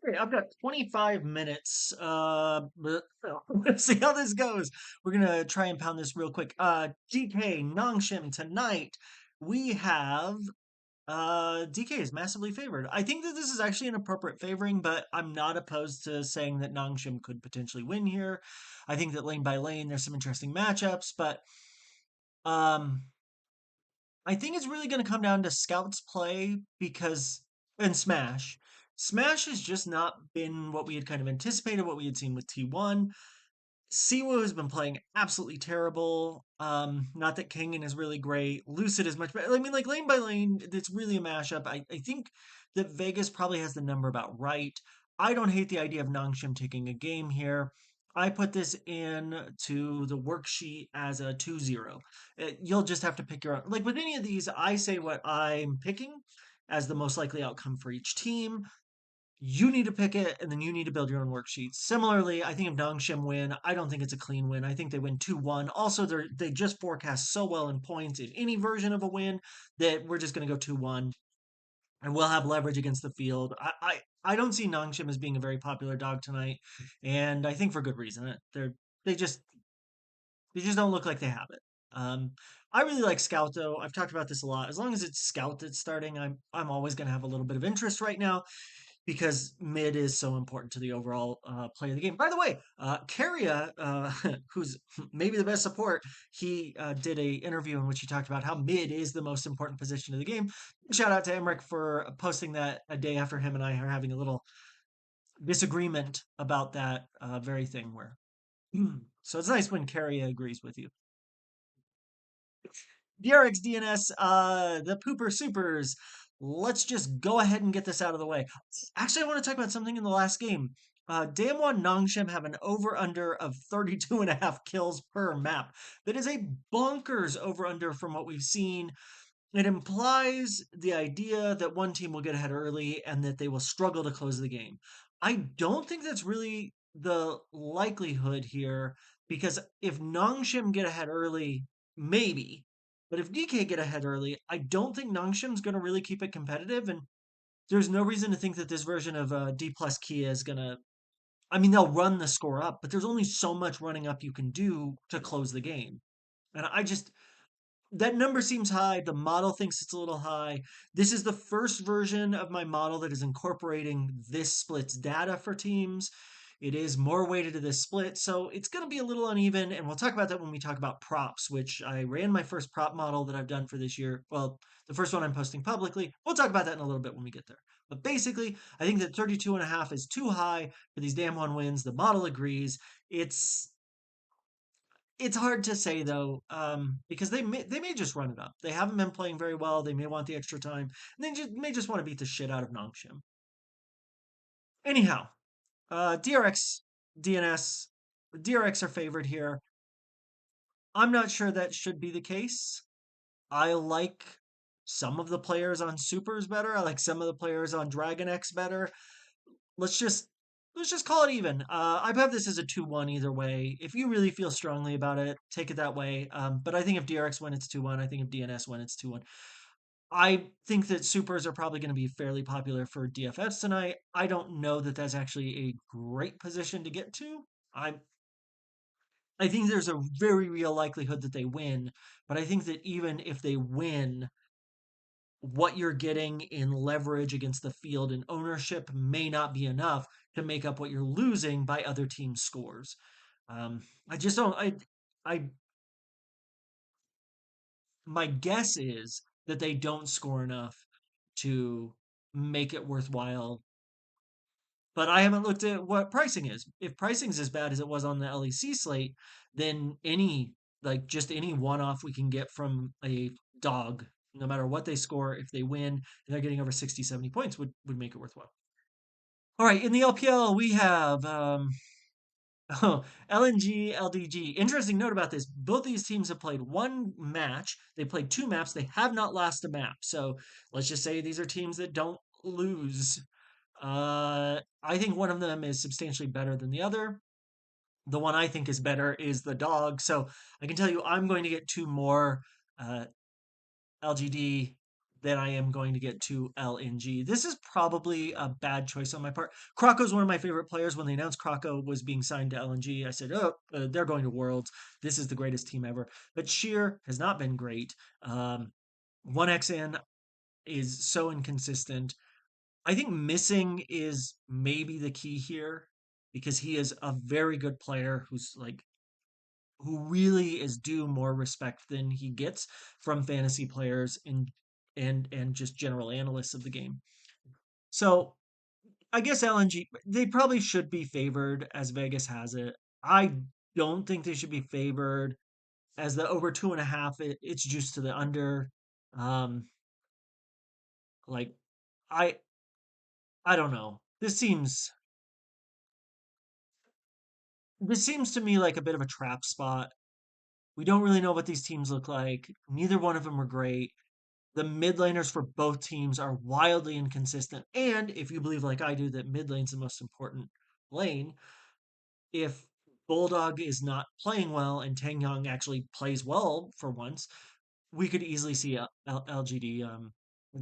Okay, I've got 25 minutes. Let's see how this goes. We're gonna try and pound this real quick. DK Nongshim tonight. We have DK is massively favored. I think that this is actually an appropriate favoring, but I'm not opposed to saying that Nongshim could potentially win here. I think that lane by lane there's some interesting matchups, but um I think it's really going to come down to Scout's play because and Smash. Smash has just not been what we had kind of anticipated, what we had seen with T1. Siwu has been playing absolutely terrible. Not that Kangen is really great. Lucid is much better. I mean, like lane by lane, it's really a mashup. I think that Vegas probably has the number about right. I don't hate the idea of Nongshim taking a game here. I put this in to the worksheet as a 2-0. You'll just have to pick your own. Like with any of these, I say what I'm picking as the most likely outcome for each team. You need to pick it, and then you need to build your own worksheets. Similarly, I think if Nongshim win, I don't think it's a clean win. I think they win 2-1. Also, they just forecast so well in points in any version of a win that we're just going to go 2-1, and we'll have leverage against the field. I don't see Nongshim as being a very popular dog tonight, and I think for good reason. They just they just don't look like they have it. I really like Scout though. I've talked about this a lot. As long as it's Scout that's starting, I'm always going to have a little bit of interest right now because mid is so important to the overall play of the game. By the way, Carria, who's maybe the best support, he did a interview in which he talked about how mid is the most important position of the game. Shout out to Emmerich for posting that a day after him and I are having a little disagreement about that very thing. Where so it's nice when Carria agrees with you. DRX DNS, the Pooper Supers. Let's just go ahead and get this out of the way. Actually, I want to talk about something in the last game. Damwon Nongshim have an over-under of 32 and a half kills per map. That is a bonkers over-under from what we've seen. It implies the idea that one team will get ahead early and that they will struggle to close the game. I don't think that's really the likelihood here because if Nongshim get ahead early, maybe. But if DK get ahead early, I don't think Nongshim's going to really keep it competitive. And there's no reason to think that this version of D plus Kia is going to. I mean, they'll run the score up, but there's only so much running up you can do to close the game. And I just, that number seems high. The model thinks it's a little high. This is the first version of my model that is incorporating this split's data for teams. It is more weighted to this split, so it's going to be a little uneven. And we'll talk about that when we talk about props, which I ran my first prop model that I've done for this year. Well, the first one I'm posting publicly. We'll talk about that in a little bit when we get there. But basically, I think that 32 and a half is too high for these damn one wins. The model agrees. It's hard to say though, because they may just run it up. They haven't been playing very well. They may want the extra time, and they may just want to beat the shit out of Nongshim. Anyhow, DRX, DNS, DRX are favored here. I'm not sure that should be the case. I like some of the players on Supers better. I like some of the players on Dragon X better. let's just let's just call it even. I have this as a 2-1 either way. If you really feel strongly about it, take it that way. But I think if DRX win, it's 2-1. I think if DNS win, it's 2-1. I think that supers are probably going to be fairly popular for DFS tonight. I don't know that that's actually a great position to get to. I I think there's a very real likelihood that they win, but I think that even if they win, what you're getting in leverage against the field and ownership may not be enough to make up what you're losing by other teams' scores. I just don't. I. My guess is that they don't score enough to make it worthwhile. But I haven't looked at what pricing is. If pricing's as bad as it was on the LEC slate, then just any one-off we can get from a dog, no matter what they score, if they win and they're getting over 60, 70 points would make it worthwhile. All right, in the LPL we have LNG, LDG. Interesting note about this. Both these teams have played one match. They played two maps. They have not lost a map. So let's just say these are teams that don't lose. I think one of them is substantially better than the other. The one I think is better is the dog. So I can tell you I'm going to get two more LGD than I am going to get to LNG. This is probably a bad choice on my part. Krako's one of my favorite players. When they announced Krako was being signed to LNG, I said, "Oh, they're going to Worlds. This is the greatest team ever." But Sheer has not been great. 1xN is so inconsistent. I think missing is maybe the key here because he is a very good player who's like who really is due more respect than he gets from fantasy players and just general analysts of the game. So I guess LNG they probably should be favored as Vegas has it. I don't think they should be favored as the over 2.5. It's juiced to the under. Um, like I I don't know. This seems to me like a bit of a trap spot. We don't really know what these teams look like. Neither one of them are great. The mid laners for both teams are wildly inconsistent. And if you believe, like I do, that mid lane's the most important lane, if Bulldog is not playing well and Tang Yang actually plays well for once, we could easily see LGD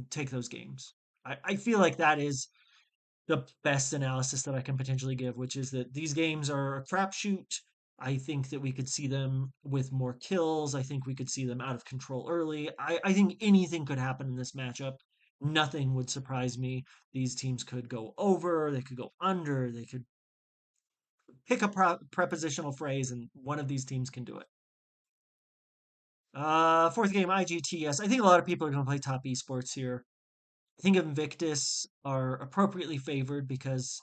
take those games. I feel like that is the best analysis that I can potentially give, which is that these games are a crapshoot. I think that we could see them with more kills. I think we could see them out of control early. I think anything could happen in this matchup. Nothing would surprise me. These teams could go over, they could go under, they could pick a prepositional phrase, and one of these teams can do it. Fourth game, IGTS. I think a lot of people are going to play top esports here. I think Invictus are appropriately favored because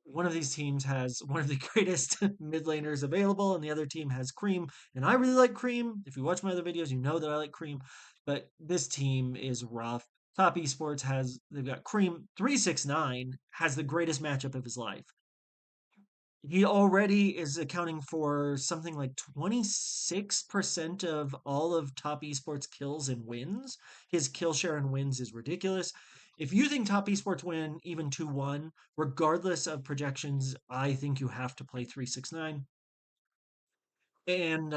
one of these teams has one of the greatest mid laners available, and the other team has Cream. And I really like Cream. If you watch my other videos, you know that I like Cream. But this team is rough. Top Esports they've got Cream 369 has the greatest matchup of his life. He already is accounting for something like 26% of all of top esports kills and wins. His kill share and wins is ridiculous. If you think top esports win even 2-1, regardless of projections, I think you have to play 369. And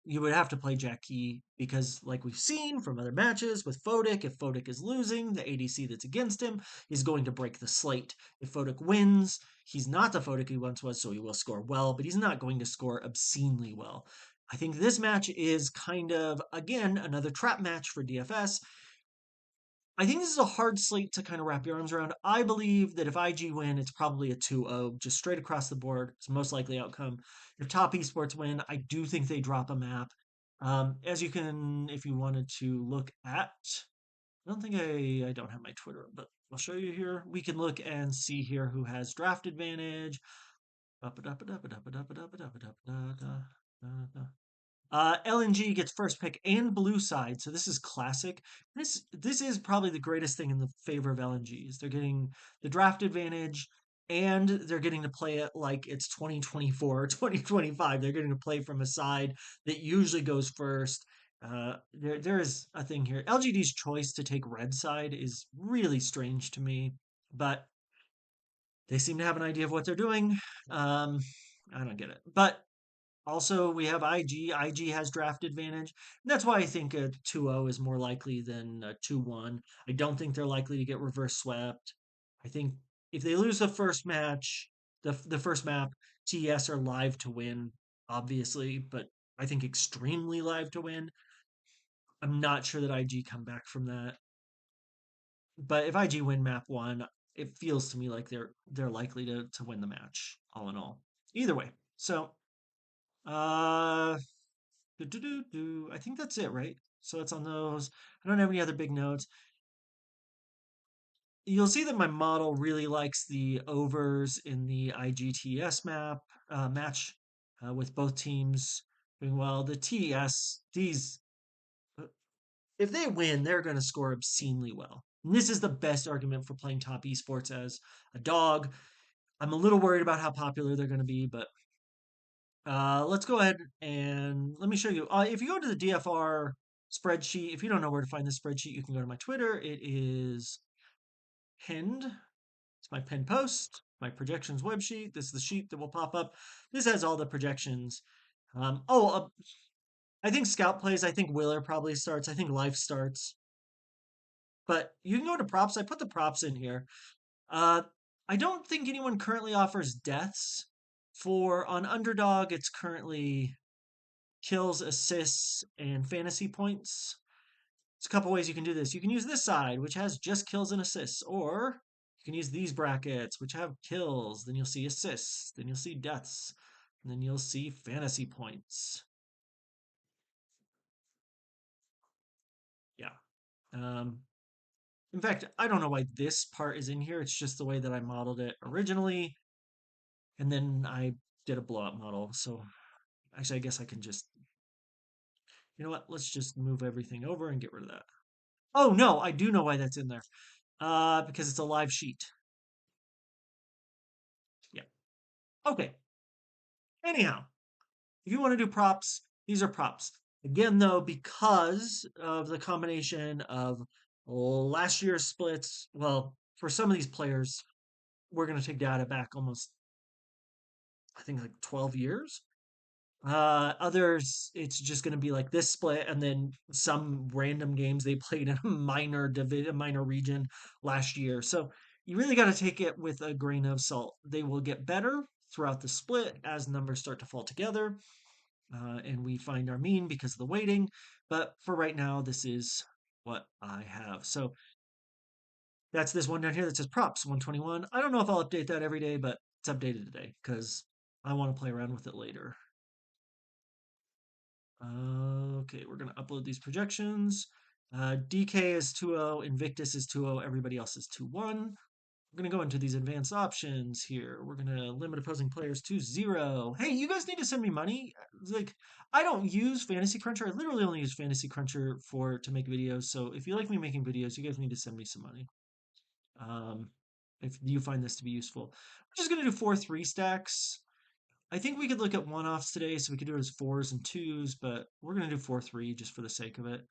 you would have to play Jackie because, like we've seen from other matches with Fodic, if Fodic is losing, the ADC that's against him is going to break the slate. If Fodic wins, he's not the Fodic he once was, so he will score well, but he's not going to score obscenely well. I think this match is kind of, again, another trap match for DFS. I think this is a hard slate to kind of wrap your arms around. I believe that if IG win, it's probably a 2-0, just straight across the board. It's the most likely outcome. If top esports win, I do think they drop a map. As you can, if you wanted to look at, I don't think I don't have my Twitter, but I'll show you here. We can look and see here who has draft advantage. LNG gets first pick and blue side, so this is classic. This is probably the greatest thing in the favor of LNGs. They're getting the draft advantage and they're getting to play it like it's 2024 or 2025. They're getting to play from a side that usually goes first. There is a thing here. LGD's choice to take red side is really strange to me, but they seem to have an idea of what they're doing. Um, I don't get it, but also, we have IG. IG has draft advantage. That's why I think a 2-0 is more likely than a 2-1. I don't think they're likely to get reverse swept. I think if they lose the first match, the first map, TS are live to win, obviously, but I think extremely live to win. I'm not sure that IG come back from that. But if IG win map one, it feels to me like they're likely to win the match, all in all. Either way. So uh I think that's it, right? So it's on those. I don't have any other big notes. You'll see that my model really likes the overs in the IGTS match with both teams doing well. The TS, uh, if they win, they're going to score obscenely well. And this is the best argument for playing top esports as a dog. I'm a little worried about how popular they're going to be, but let's go ahead and let me show you. If you go to the DFR spreadsheet, if you don't know where to find this spreadsheet, you can go to my Twitter. It is pinned. It's my pinned post, my projections web sheet. This is the sheet that will pop up. This has all the projections. I think Scout plays. I think Willer probably starts. I think Life starts. But you can go to props. I put the props in here. Uh, I don't think anyone currently offers deaths. For on underdog, it's currently kills, assists, and fantasy points. There's a couple ways you can do this. You can use this side, which has just kills and assists, or you can use these brackets, which have kills. Then you'll see assists. Then you'll see deaths. And then you'll see fantasy points. Yeah. Um, in fact, I don't know why this part is in here. It's just the way that I modeled it originally. And then I did a blow up model. So actually, I guess I can just, you know what? Let's just move everything over and get rid of that. Oh, no, I do know why that's in there. Because it's a live sheet. Yeah. Okay. Anyhow, if you want to do props, these are props. Again, though, because of the combination of last year's splits, well, for some of these players, we're going to take data back almost, I think, like 12 years. Others, it's just going to be like this split, and then some random games they played in a minor region last year. So you really got to take it with a grain of salt. They will get better throughout the split as numbers start to fall together, and we find our mean because of the weighting. But for right now, this is what I have. So that's this one down here that says props 121. I don't know if I'll update that every day, but it's updated today because I want to play around with it later. Okay, we're going to upload these projections. DK is 2-0, Invictus is 2-0, everybody else is 2-1. We're going to go into these advanced options here. We're going to limit opposing players to 0. Hey, you guys need to send me money. Like, I don't use Fantasy Cruncher. I literally only use Fantasy Cruncher to make videos. So if you like me making videos, you guys need to send me some money. Um, if you find this to be useful. I'm just going to do 4 3 stacks. I think we could look at one-offs today, so we could do it as 4s and 2s, but we're going to do 4-3 just for the sake of it.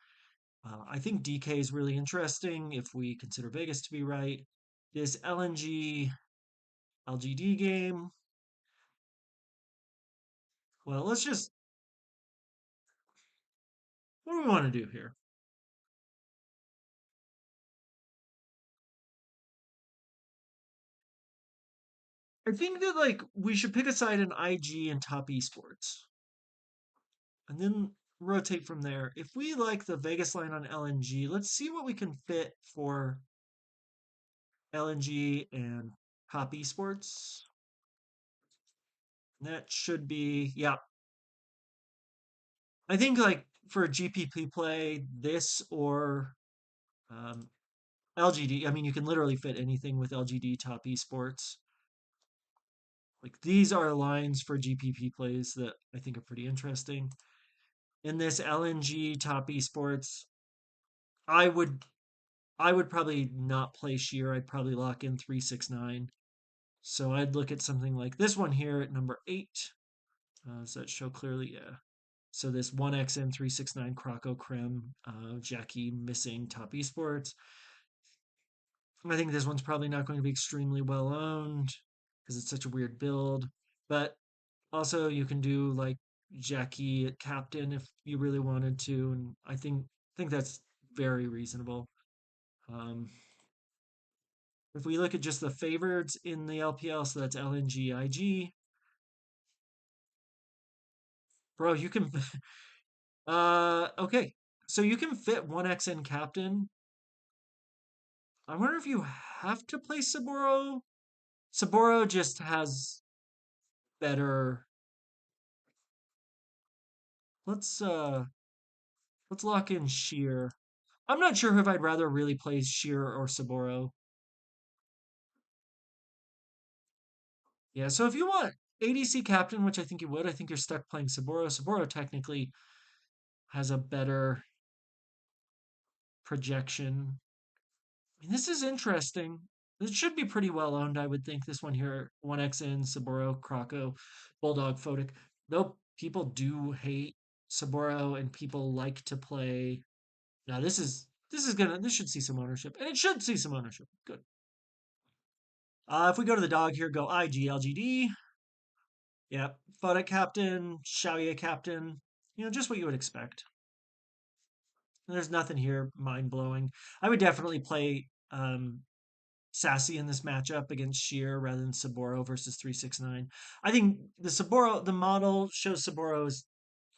I think DK is really interesting if we consider Vegas to be right. This LNG LGD game. Well, let's just, what do we want to do here? I think that like we should pick a side in IG and top esports, and then rotate from there. If we like the Vegas line on LNG, let's see what we can fit for LNG and top esports. That should be, yeah. I think like for a GPP play, this or um, LGD. I mean, you can literally fit anything with LGD top esports. Like these are lines for GPP plays that I think are pretty interesting. In this LNG top esports, I would I would probably not play Sheer. I'd probably lock in 369. So I'd look at something like this one here at number 8. Does that show clearly? Yeah. So this 1XM369 Croco Creme, Jackie missing top esports. I think this one's probably not going to be extremely well owned because it's such a weird build. But also you can do like Jackie at captain if you really wanted to, and I think that's very reasonable. Um, if we look at just the favorites in the LPL, so that's LNG, IG, bro, you can okay. So you can fit 1XN captain. I wonder if you have to play Saburo. Saburo just has better. Let's uh let's lock in Sheer. I'm not sure if I'd rather really play Sheer or Saburo. Yeah, so if you want ADC captain, which I think you would, I think you're stuck playing Saburo. Saburo technically has a better projection. I mean, this is interesting. This should be pretty well owned, I would think. This one here, 1XN, Saburo, Croco, Bulldog, Photic. Though people do hate Saburo and people like to play. Now this should see some ownership. And it should see some ownership. Good. If we go to the dog here, go IGLGD. Yeah. Photic captain, Xiaoye captain. Just what you would expect. There's nothing here mind blowing. I would definitely play Sassy in this matchup against Sheer rather than Saboro versus 369. I think the model shows Saboro is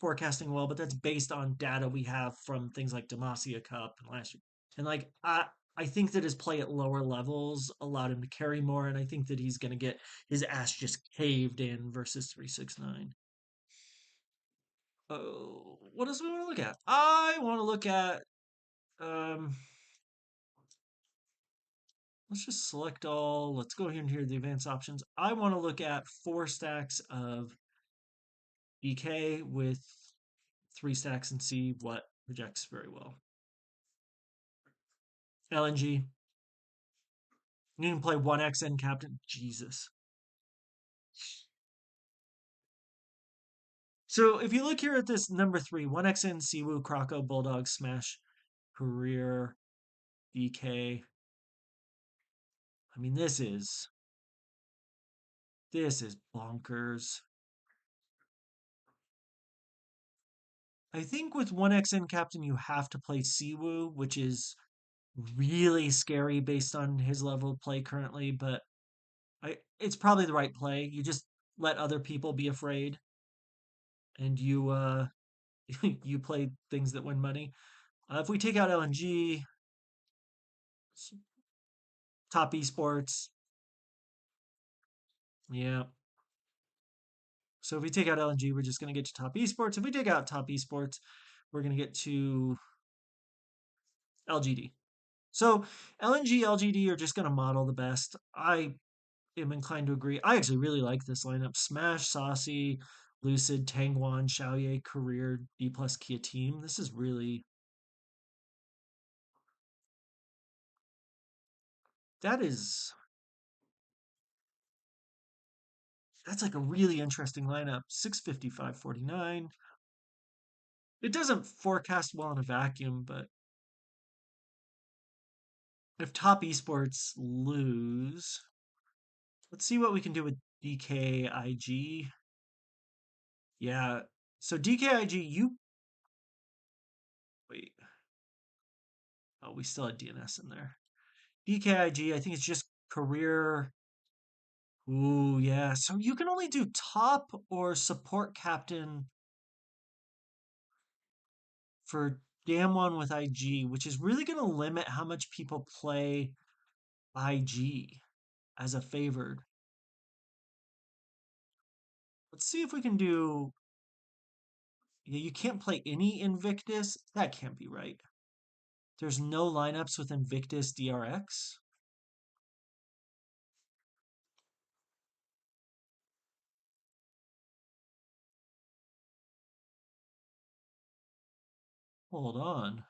forecasting well, but that's based on data we have from things like Demacia Cup and last year. And like I think that his play at lower levels allowed him to carry more, and I think that he's gonna get his ass just caved in versus 369. Oh, what else do we want to look at? I want to look at um let's just select all. Let's go here and here the advanced options. I want to look at 4 stacks of DK with 3 stacks and see what projects very well. LNG. You can play 1xN captain. Jesus. So if you look here at this number 3, 1xN Siwu, Croco, Bulldog, Smash, Career, DK. I mean, this is bonkers. I think with 1xN captain, you have to play Siwu, which is really scary based on his level of play currently, but it's probably the right play. You just let other people be afraid, and you play things that win money. If we take out LNG, top esports, yeah. So if we take out LNG, we're just going to get to top esports. If we take out top esports, we're going to get to LGD. So LNG, LGD are just going to model the best. I am inclined to agree. I actually really like this lineup. Smash, Saucy, Lucid, Tangwan, Xiaoye, Career, D plus Kia Team. This is really that is that's like a really interesting lineup. 655.49. It doesn't forecast well in a vacuum, but if top esports lose, let's see what we can do with DKIG. Yeah. So DKIG, you wait. Oh, we still had DNS in there. DKIG, I think it's just career. Ooh, yeah. So you can only do top or support captain for Damn One with IG, which is really going to limit how much people play IG as a favored. Let's see if we can do. Yeah, you can't play any Invictus. That can't be right. There's no lineups with Invictus DRX. Hold on.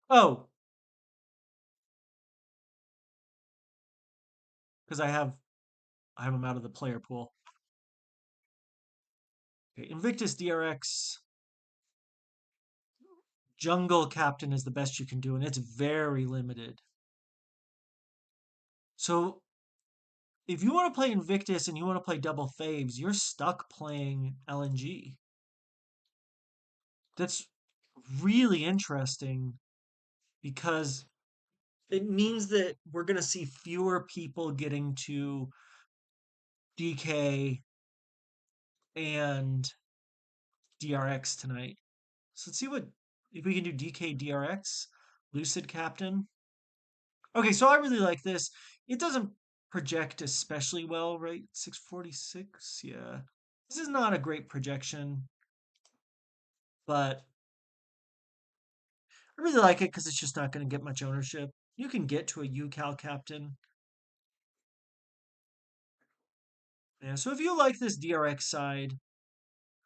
Oh, because I have them out of the player pool. Okay, Invictus DRX Jungle Captain is the best you can do, and it's very limited. So if you want to play Invictus and you want to play double faves, you're stuck playing LNG. That's really interesting because it means that we're going to see fewer people getting to DK and DRX tonight. So let's see what if we can do DK DRX, Lucid Captain. Okay, so I really like this. It doesn't project especially well, right? 646. Yeah. This is not a great projection, but I really like it because it's just not going to get much ownership. You can get to a UCal captain. Yeah, so if you like this DRX side,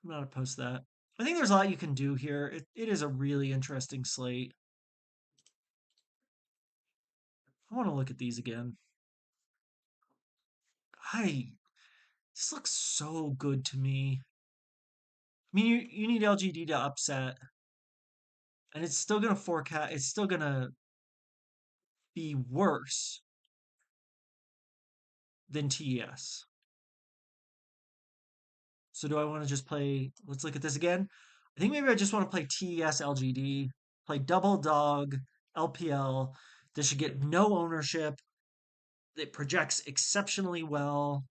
I'm not opposed to that. I think there's a lot you can do here. It is a really interesting slate. I want to look at these again. This looks so good to me. I mean, you need LGD to upset, and it's still gonna forecast. It's still gonna be worse than TES. So do I want to just play? Let's look at this again. I think maybe I just want to play TES LGD, play double dog LPL. This should get no ownership. It projects exceptionally well.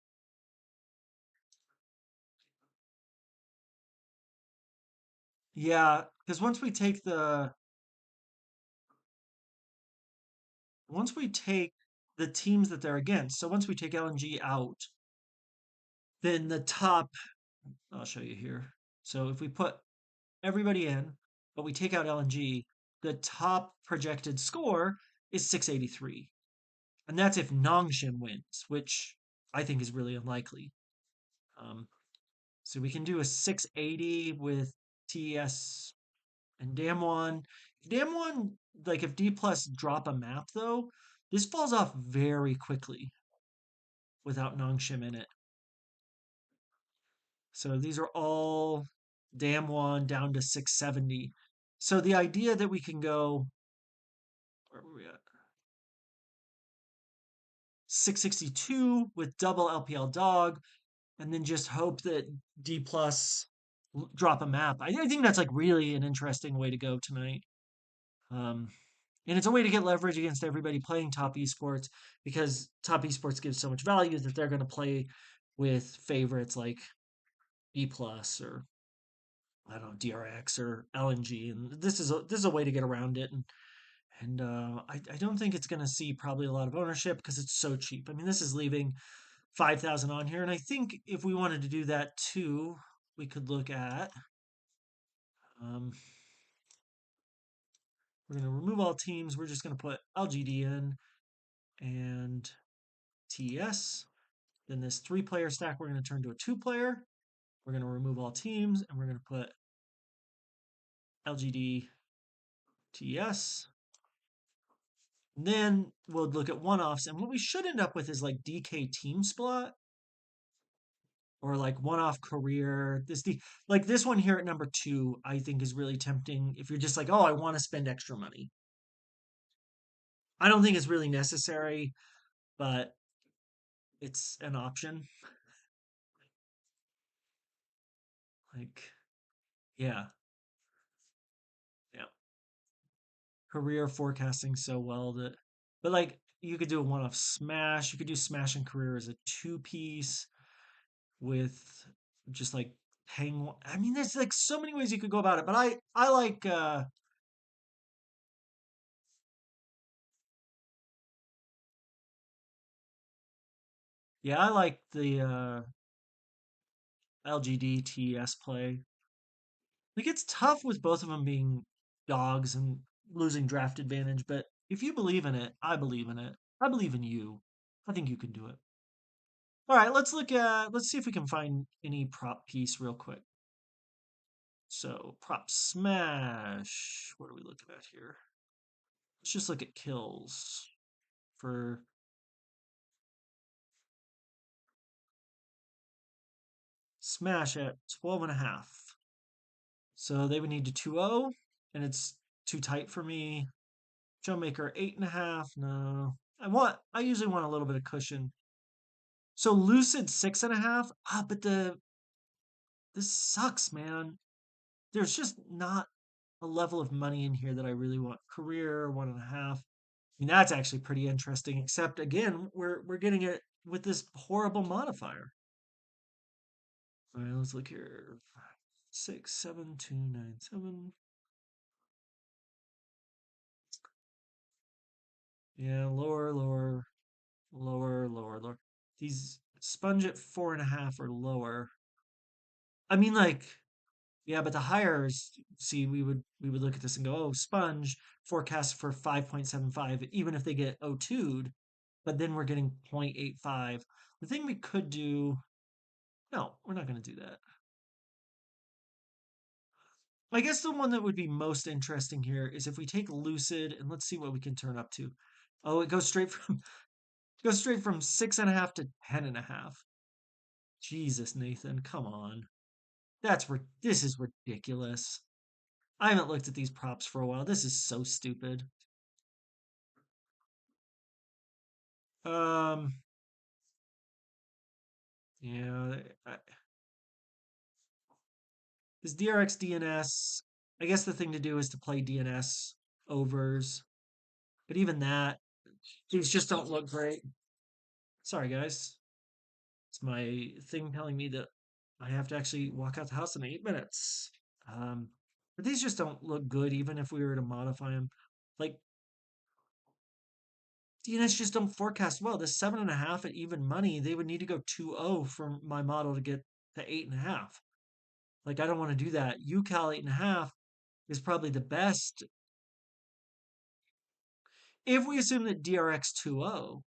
Yeah, because once we take the teams that they're against, so once we take LNG out, then the top, I'll show you here. So if we put everybody in, but we take out LNG, the top projected score is 683. And that's if Nongshim wins, which I think is really unlikely. Um, so we can do a 680 with TES and Damwon. Damwon, like if D plus drop a map though, this falls off very quickly without Nongshim in it. So these are all Damwon down to 670. So the idea that we can go, where were we at? 662 with double LPL dog, and then just hope that D plus drop a map. I think that's like really an interesting way to go tonight. Um, and it's a way to get leverage against everybody playing top esports because top esports gives so much value that they're going to play with favorites like E plus or I don't know DRX or LNG, and this is a way to get around it. And I don't think it's going to see probably a lot of ownership because it's so cheap. I mean, this is leaving 5,000 on here, and I think if we wanted to do that too, we could look at. Um, we're going to remove all teams. We're just going to put LGD in and TES. Then this 3-player stack, we're going to turn to a 2-player. We're going to remove all teams, and we're going to put LGD TES. And then we'll look at one-offs, and what we should end up with is like DK team splat or like one-off career. Like this one here at number 2, I think is really tempting if you're just like, oh, I want to spend extra money. I don't think it's really necessary, but it's an option. Like, yeah, yeah. Career forecasting so well that, but like you could do a one-off smash. You could do smash and career as a two-piece with just like hang. I mean, there's like so many ways you could go about it, but I like yeah, I like the LGDTS play. Like it's tough with both of them being dogs and losing draft advantage, but if you believe in it, I believe in it. I believe in you. I think you can do it. All right, let's see if we can find any prop piece real quick. So, prop smash. What are we looking at here? Let's just look at kills for smash at 12 and a half. So they would need to 2-0, and it's too tight for me. Showmaker 8.5. No. I usually want a little bit of cushion. So Lucid 6.5. But this sucks, man. There's just not a level of money in here that I really want. Career 1.5. I mean, that's actually pretty interesting, except again, we're getting it with this horrible modifier. All right, let's look here. 67297. Yeah, lower, lower, lower, lower, lower. These sponge at 4.5 or lower. I mean, like, yeah, but the higher see, we would look at this and go, oh, sponge forecast for 5.75, even if they get O2'd, but then we're getting 0.85. The thing we could do, no, we're not going to do that. I guess the one that would be most interesting here is if we take Lucid and let's see what we can turn up to. Oh, it goes straight from goes straight from 6.5 to 10.5. Jesus, Nathan, come on. This is ridiculous. I haven't looked at these props for a while. This is so stupid. Um, yeah, This DRX DNS, I guess the thing to do is to play DNS overs. But even that, these just don't look great. Sorry, guys. It's my thing telling me that I have to actually walk out the house in 8 minutes. Um, but these just don't look good, even if we were to modify them. Like, DNS just don't forecast well. This 7.5 at even money, they would need to go 2-0 for my model to get to 8.5. Like, I don't want to do that. UCal 8.5 is probably the best if we assume that DRX 2-0.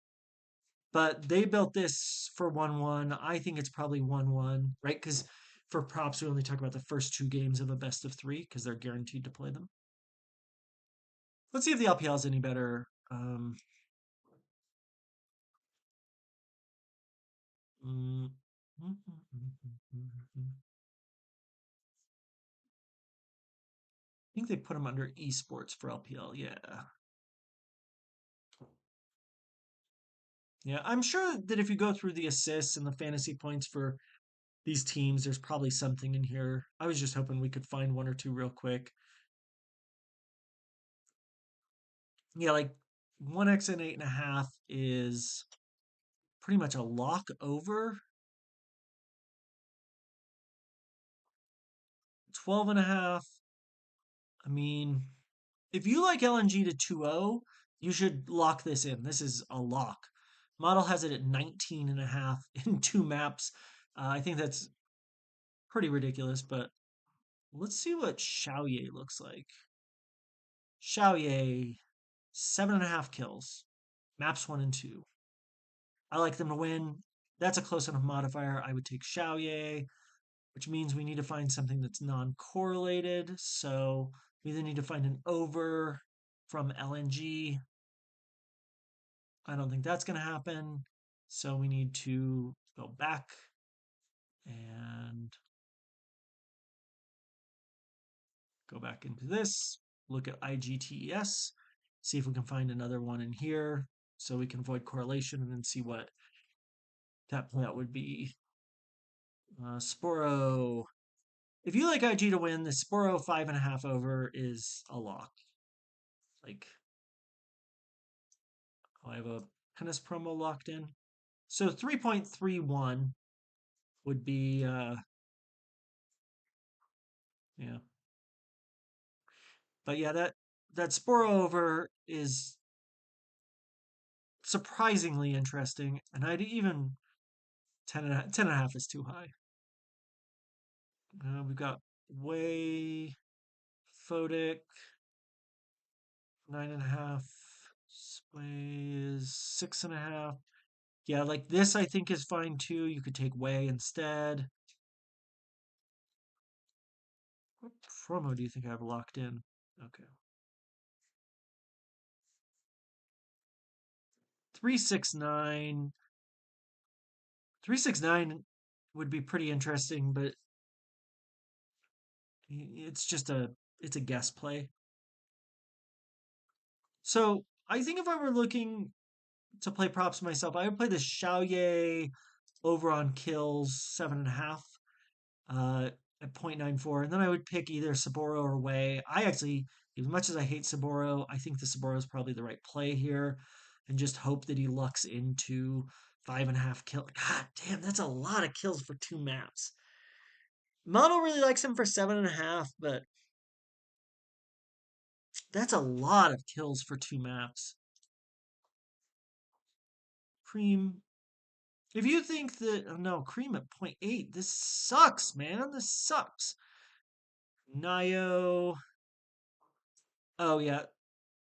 But they built this for 1-1. I think it's probably 1-1, right? Because for props, we only talk about the first two games of a best of three because they're guaranteed to play them. Let's see if the LPL is any better. Mm, I think they put them under esports for LPL. Yeah. Yeah. I'm sure that if you go through the assists and the fantasy points for these teams, there's probably something in here. I was just hoping we could find one or two real quick. Yeah, like 1x and 8.5 is pretty much a lock over. 12.5. I mean, if you like LNG to 2-0, you should lock this in. This is a lock. Model has it at 19.5 in two maps. I think that's pretty ridiculous, but let's see what Xiaoye looks like. Xiaoye, 7.5 kills. Maps 1 and 2. I like them to win. That's a close enough modifier. I would take Xiaoye, which means we need to find something that's non-correlated. So we either need to find an over from LNG. I don't think that's going to happen. So we need to go back and go back into this, look at IGTES, see if we can find another one in here so we can avoid correlation and then see what that would be. Sporo. If you like IG to win, the Sporo 5.5 over is a lock. Like, I have a tennis promo locked in. So 3.31 would be, yeah. But yeah, that Sporo over is surprisingly interesting, and I'd even 10.5 is too high. We've got way Photic 9.5. Sway is 6.5. Yeah, like this I think is fine too. You could take Way instead. What promo do you think I have locked in? Okay. 369. 369 would be pretty interesting, but it's just it's a guess play. So I think if I were looking to play props myself, I would play the Xiaoye over on kills 7.5 at 0.94, and then I would pick either Saboro or Way. I actually, as much as I hate Saboro, I think the Saboro is probably the right play here, and just hope that he lucks into 5.5 kill. God damn, that's a lot of kills for two maps. Mono really likes him for 7.5, but that's a lot of kills for two maps. Cream. If you think that, oh no, Cream at 0.8, this sucks, man. This sucks. Nio. Oh, yeah.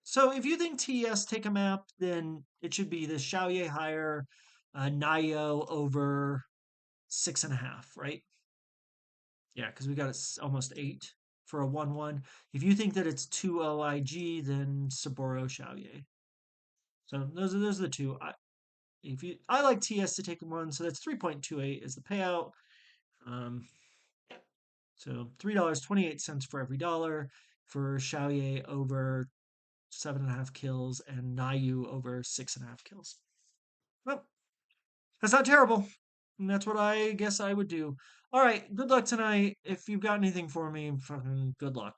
So if you think TS take a map, then it should be the Xiaoye higher, Nio over 6.5, right? Yeah, because we got it almost 8 for a 1-1. If you think that it's 2-0 IG, then Saburo Xiaoye. So those are the two. I like TS to take one, so that's 3.28 is the payout. Um, so $3.28 for every dollar for Xiaoye over 7.5 kills and Nayu over 6.5 kills. Well, that's not terrible. And that's what I guess I would do. All right, good luck tonight. If you've got anything for me, fucking good luck.